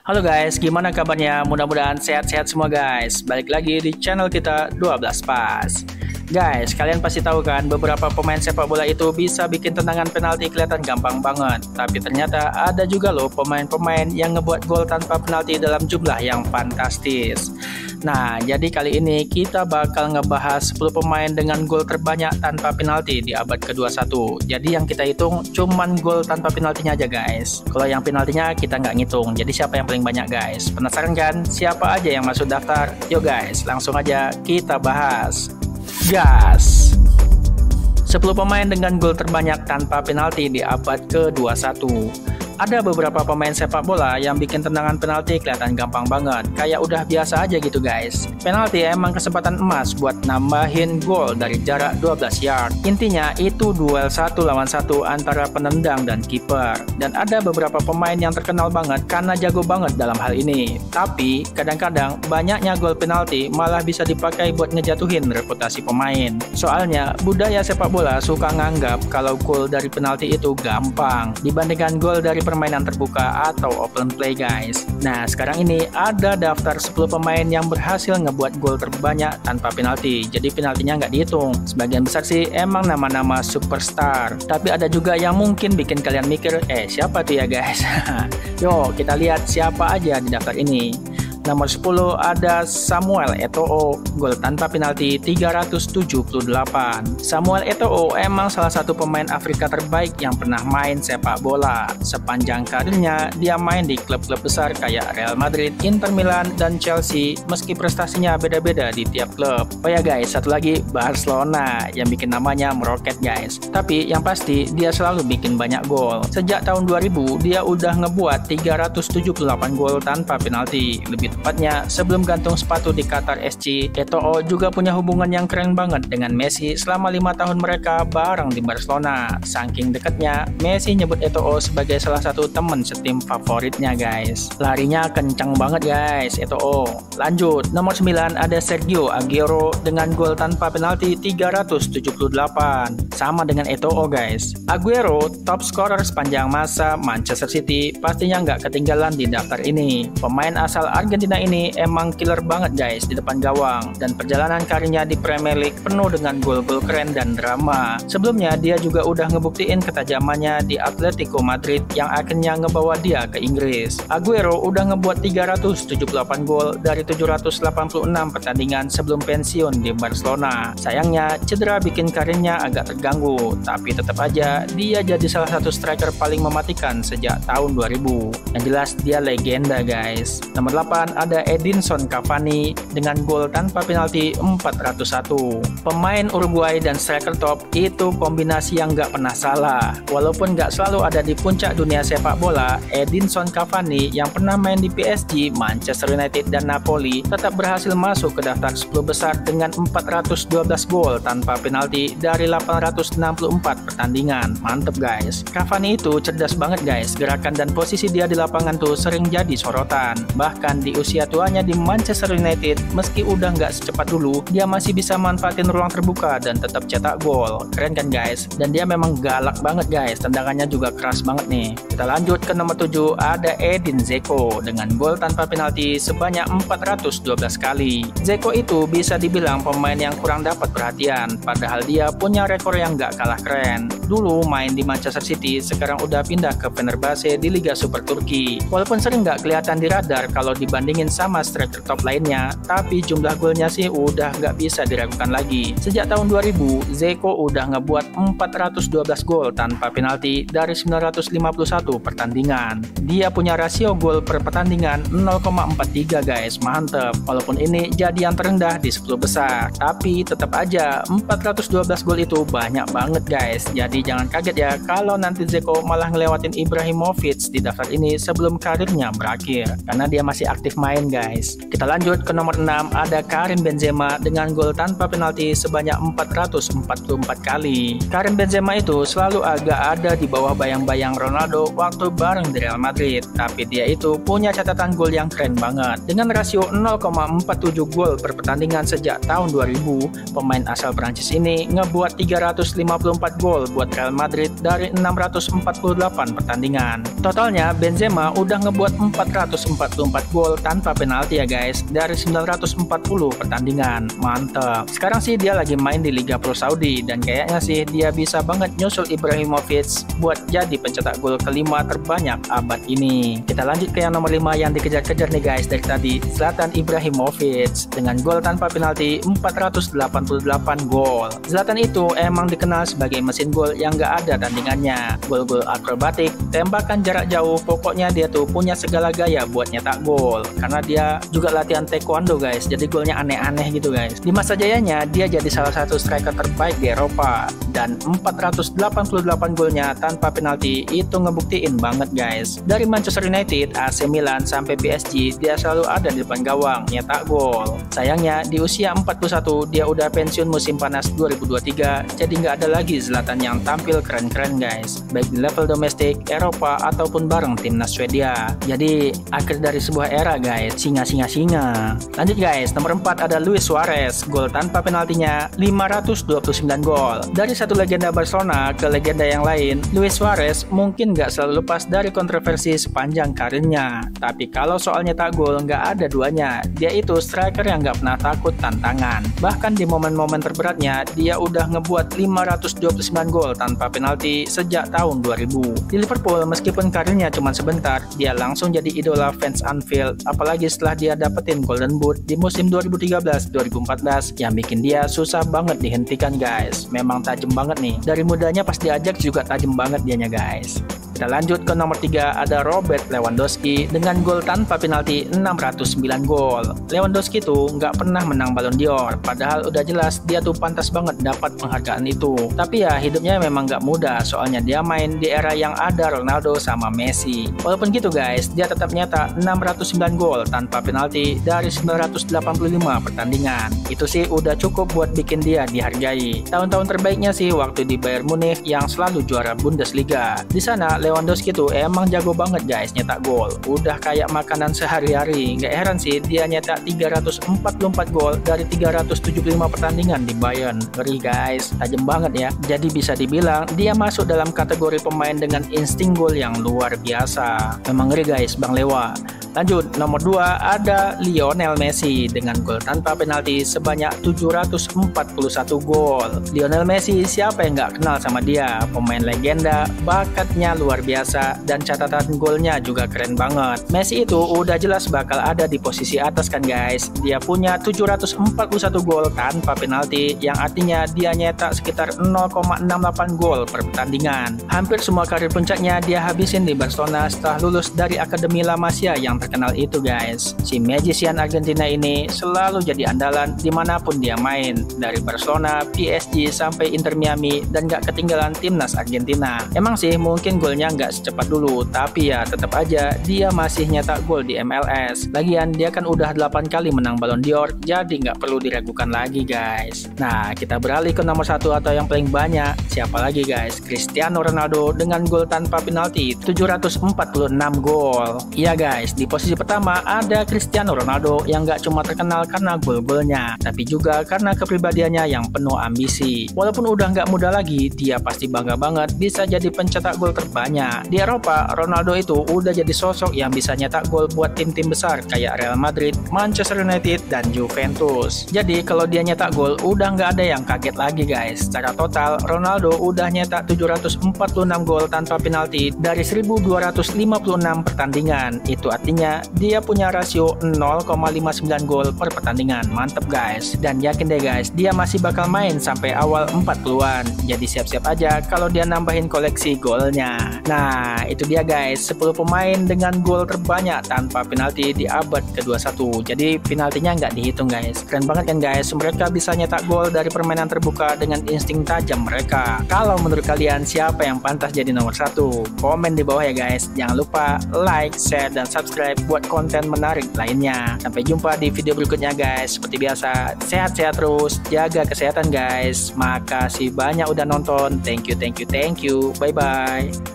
Halo guys, gimana kabarnya? Mudah-mudahan sehat-sehat semua guys. Balik lagi di channel kita 12 Pas. Guys, kalian pasti tahu kan beberapa pemain sepak bola itu bisa bikin tendangan penalti kelihatan gampang banget. Tapi ternyata ada juga loh pemain-pemain yang ngebuat gol tanpa penalti dalam jumlah yang fantastis. Nah, jadi kali ini kita bakal ngebahas 10 pemain dengan gol terbanyak tanpa penalti di abad ke-21. Jadi yang kita hitung cuman gol tanpa penaltinya aja guys. Kalau yang penaltinya kita nggak ngitung. Jadi siapa yang paling banyak guys? Penasaran kan siapa aja yang masuk daftar? Yuk guys, langsung aja kita bahas. Gas! 10 pemain dengan gol terbanyak tanpa penalti di abad ke-21. Ada beberapa pemain sepak bola yang bikin tendangan penalti kelihatan gampang banget, kayak udah biasa aja gitu guys. Penalti emang kesempatan emas buat nambahin gol dari jarak 12 yard. Intinya itu duel 1 lawan 1 antara penendang dan kiper. Dan ada beberapa pemain yang terkenal banget karena jago banget dalam hal ini. Tapi kadang-kadang banyaknya gol penalti malah bisa dipakai buat ngejatuhin reputasi pemain. Soalnya budaya sepak bola suka nganggap kalau gol dari penalti itu gampang dibandingkan gol dari permainan terbuka atau open play guys. Nah sekarang ini ada daftar 10 pemain yang berhasil ngebuat gol terbanyak tanpa penalti. Jadi penaltinya nggak dihitung. Sebagian besar sih emang nama-nama superstar. Tapi ada juga yang mungkin bikin kalian mikir, siapa tuh ya guys? Yuk kita lihat siapa aja di daftar ini. Nomor 10 ada Samuel Eto'o, gol tanpa penalti 378. Samuel Eto'o emang salah satu pemain Afrika terbaik yang pernah main sepak bola. Sepanjang karirnya, dia main di klub-klub besar kayak Real Madrid, Inter Milan, dan Chelsea, meski prestasinya beda-beda di tiap klub. Oh ya guys, satu lagi Barcelona yang bikin namanya meroket guys. Tapi yang pasti dia selalu bikin banyak gol. Sejak tahun 2000, dia udah ngebuat 378 gol tanpa penalti. Lebih tepatnya, sebelum gantung sepatu di Qatar SC, Eto'o juga punya hubungan yang keren banget dengan Messi selama 5 tahun mereka bareng di Barcelona. Saking dekatnya, Messi nyebut Eto'o sebagai salah satu temen setim favoritnya guys. Larinya kencang banget guys, Eto'o. Lanjut, nomor 9 ada Sergio Aguero dengan gol tanpa penalti 378. Sama dengan Eto'o guys. Aguero, top scorer sepanjang masa Manchester City, pastinya nggak ketinggalan di daftar ini. Pemain asal Argentina ini emang killer banget guys di depan gawang, dan perjalanan karirnya di Premier League penuh dengan gol-gol keren dan drama. Sebelumnya dia juga udah ngebuktiin ketajamannya di Atletico Madrid yang akhirnya ngebawa dia ke Inggris. Aguero udah ngebuat 378 gol dari 786 pertandingan sebelum pensiun di Barcelona. Sayangnya cedera bikin karirnya agak terganggu, tapi tetap aja dia jadi salah satu striker paling mematikan sejak tahun 2000. Yang jelas dia legenda guys. Nomor 8 ada Edinson Cavani dengan gol tanpa penalti 401. Pemain Uruguay dan striker top itu kombinasi yang nggak pernah salah. Walaupun nggak selalu ada di puncak dunia sepak bola, Edinson Cavani yang pernah main di PSG, Manchester United, dan Napoli tetap berhasil masuk ke daftar 10 besar dengan 412 gol tanpa penalti dari 864 pertandingan. Mantep guys. Cavani itu cerdas banget guys. Gerakan dan posisi dia di lapangan tuh sering jadi sorotan. Bahkan di usia tuanya di Manchester United, meski udah nggak secepat dulu, dia masih bisa manfaatin ruang terbuka dan tetap cetak gol. Keren kan guys? Dan dia memang galak banget guys, tendangannya juga keras banget nih. Kita lanjut ke nomor 7, ada Edin Dzeko dengan gol tanpa penalti sebanyak 412 kali. Dzeko itu bisa dibilang pemain yang kurang dapat perhatian, padahal dia punya rekor yang nggak kalah keren. Dulu main di Manchester City, sekarang udah pindah ke Fenerbahce di Liga Super Turki. Walaupun sering nggak kelihatan di radar kalau dibandingin sama striker top lainnya, tapi jumlah golnya sih udah nggak bisa diragukan lagi. Sejak tahun 2000, Dzeko udah ngebuat 412 gol tanpa penalti dari 951 pertandingan. Dia punya rasio gol per pertandingan 0,43 guys, mantep. Walaupun ini jadi yang terendah di 10 besar, tapi tetap aja 412 gol itu banyak banget guys. Jadi jangan kaget ya kalau nanti Dzeko malah ngelewatin Ibrahimovic di daftar ini sebelum karirnya berakhir, karena dia masih aktif main guys. Kita lanjut ke nomor 6, ada Karim Benzema dengan gol tanpa penalti sebanyak 444 kali. Karim Benzema itu selalu agak ada di bawah bayang-bayang Ronaldo waktu bareng di Real Madrid, tapi dia itu punya catatan gol yang keren banget. Dengan rasio 0,47 gol per pertandingan sejak tahun 2000, pemain asal Prancis ini ngebuat 354 gol buat Real Madrid dari 648 pertandingan. Totalnya Benzema udah ngebuat 444 gol tanpa penalti ya guys, dari 940 pertandingan. Mantap. Sekarang sih dia lagi main di Liga Pro Saudi dan kayaknya sih dia bisa banget nyusul Ibrahimovic buat jadi pencetak gol kelima terbanyak abad ini. Kita lanjut ke yang nomor 5 yang dikejar-kejar nih guys dari tadi, Zlatan Ibrahimovic dengan gol tanpa penalti 488 gol. Zlatan itu emang dikenal sebagai mesin gol yang gak ada tandingannya. Gol-gol akrobatik, tembakan jarak jauh, pokoknya dia tuh punya segala gaya buat nyetak gol. Karena dia juga latihan taekwondo guys, jadi golnya aneh-aneh gitu guys. Di masa jayanya dia jadi salah satu striker terbaik di Eropa, dan 488 golnya tanpa penalti itu ngebuktiin banget guys. Dari Manchester United, AC Milan sampai PSG, dia selalu ada di depan gawang nyetak gol. Sayangnya di usia 41 dia udah pensiun musim panas 2023, jadi nggak ada lagi Zlatan yang tampil keren-keren guys, baik di level domestik, Eropa ataupun bareng timnas Swedia. Jadi akhir dari sebuah era guys, singa. Lanjut guys, nomor 4 ada Luis Suarez, gol tanpa penaltinya 529 gol. Dari satu legenda Barcelona ke legenda yang lain, Luis Suarez mungkin nggak selalu lepas dari kontroversi sepanjang karirnya. Tapi kalau soal nyetak gol nggak ada duanya, dia itu striker yang nggak pernah takut tantangan. Bahkan di momen-momen terberatnya, dia udah ngebuat 529 gol tanpa penalti sejak tahun 2000. Di Liverpool, meskipun karirnya cuma sebentar, dia langsung jadi idola fans Anfield, apalagi setelah dia dapetin Golden Boot di musim 2013-2014 yang bikin dia susah banget dihentikan guys. Memang tajam banget nih. Dari mudanya pas diajak juga tajam banget dianya guys. Kita lanjut ke nomor 3, ada Robert Lewandowski dengan gol tanpa penalti 609 gol. Lewandowski tuh nggak pernah menang Ballon d'Or, padahal udah jelas dia tuh pantas banget dapat penghargaan itu. Tapi ya hidupnya memang nggak mudah, soalnya dia main di era yang ada Ronaldo sama Messi. Walaupun gitu guys, dia tetap nyetak 609 gol tanpa penalti dari 985 pertandingan. Itu sih udah cukup buat bikin dia dihargai. Tahun-tahun terbaiknya sih waktu di Bayern Munich yang selalu juara Bundesliga. Di sana Lewandowski tuh emang jago banget guys nyetak gol. Udah kayak makanan sehari-hari. Gak heran sih dia nyetak 344 gol dari 375 pertandingan di Bayern. Ngeri guys, tajam banget ya. Jadi bisa dibilang dia masuk dalam kategori pemain dengan insting gol yang luar biasa. Memang ngeri guys Bang Lewa. Lanjut, nomor 2 ada Lionel Messi dengan gol tanpa penalti sebanyak 741 gol. Lionel Messi siapa yang nggak kenal sama dia? Pemain legenda, bakatnya luar biasa, dan catatan golnya juga keren banget. Messi itu udah jelas bakal ada di posisi atas kan guys. Dia punya 741 gol tanpa penalti, yang artinya dia nyetak sekitar 0,68 gol per pertandingan. Hampir semua karir puncaknya dia habisin di Barcelona setelah lulus dari Akademi La Masia yang terkenal itu guys. Si magician Argentina ini selalu jadi andalan dimanapun dia main, dari Barcelona, PSG sampai Inter Miami, dan gak ketinggalan timnas Argentina. Emang sih mungkin golnya nggak secepat dulu, tapi ya tetap aja dia masih nyetak gol di MLS. Lagian dia kan udah 8 kali menang Ballon d'Or, jadi nggak perlu diragukan lagi guys. Nah, kita beralih ke nomor 1 atau yang paling banyak. Siapa lagi guys? Cristiano Ronaldo dengan gol tanpa penalti 746 gol. Iya guys, di posisi pertama ada Cristiano Ronaldo yang gak cuma terkenal karena gol-golnya, tapi juga karena kepribadiannya yang penuh ambisi. Walaupun udah gak muda lagi, dia pasti bangga banget bisa jadi pencetak gol terbanyak. Di Eropa, Ronaldo itu udah jadi sosok yang bisa nyetak gol buat tim-tim besar kayak Real Madrid, Manchester United, dan Juventus. Jadi kalau dia nyetak gol, udah gak ada yang kaget lagi guys. Secara total, Ronaldo udah nyetak 746 gol tanpa penalti dari 1256 pertandingan. Itu artinya dia punya rasio 0,59 gol per pertandingan. Mantep guys. Dan yakin deh guys, dia masih bakal main sampai awal 40-an. Jadi siap-siap aja kalau dia nambahin koleksi golnya. Nah, itu dia guys, 10 pemain dengan gol terbanyak tanpa penalti di abad ke-21. Jadi penaltinya nggak dihitung guys. Keren banget kan guys, mereka bisa nyetak gol dari permainan terbuka dengan insting tajam mereka. Kalau menurut kalian siapa yang pantas jadi nomor 1? Komen di bawah ya guys. Jangan lupa like, share, dan subscribe subscribe buat konten menarik lainnya. Sampai jumpa di video berikutnya guys. Seperti biasa, sehat-sehat terus, jaga kesehatan guys. Makasih banyak udah nonton. Thank you. Bye bye.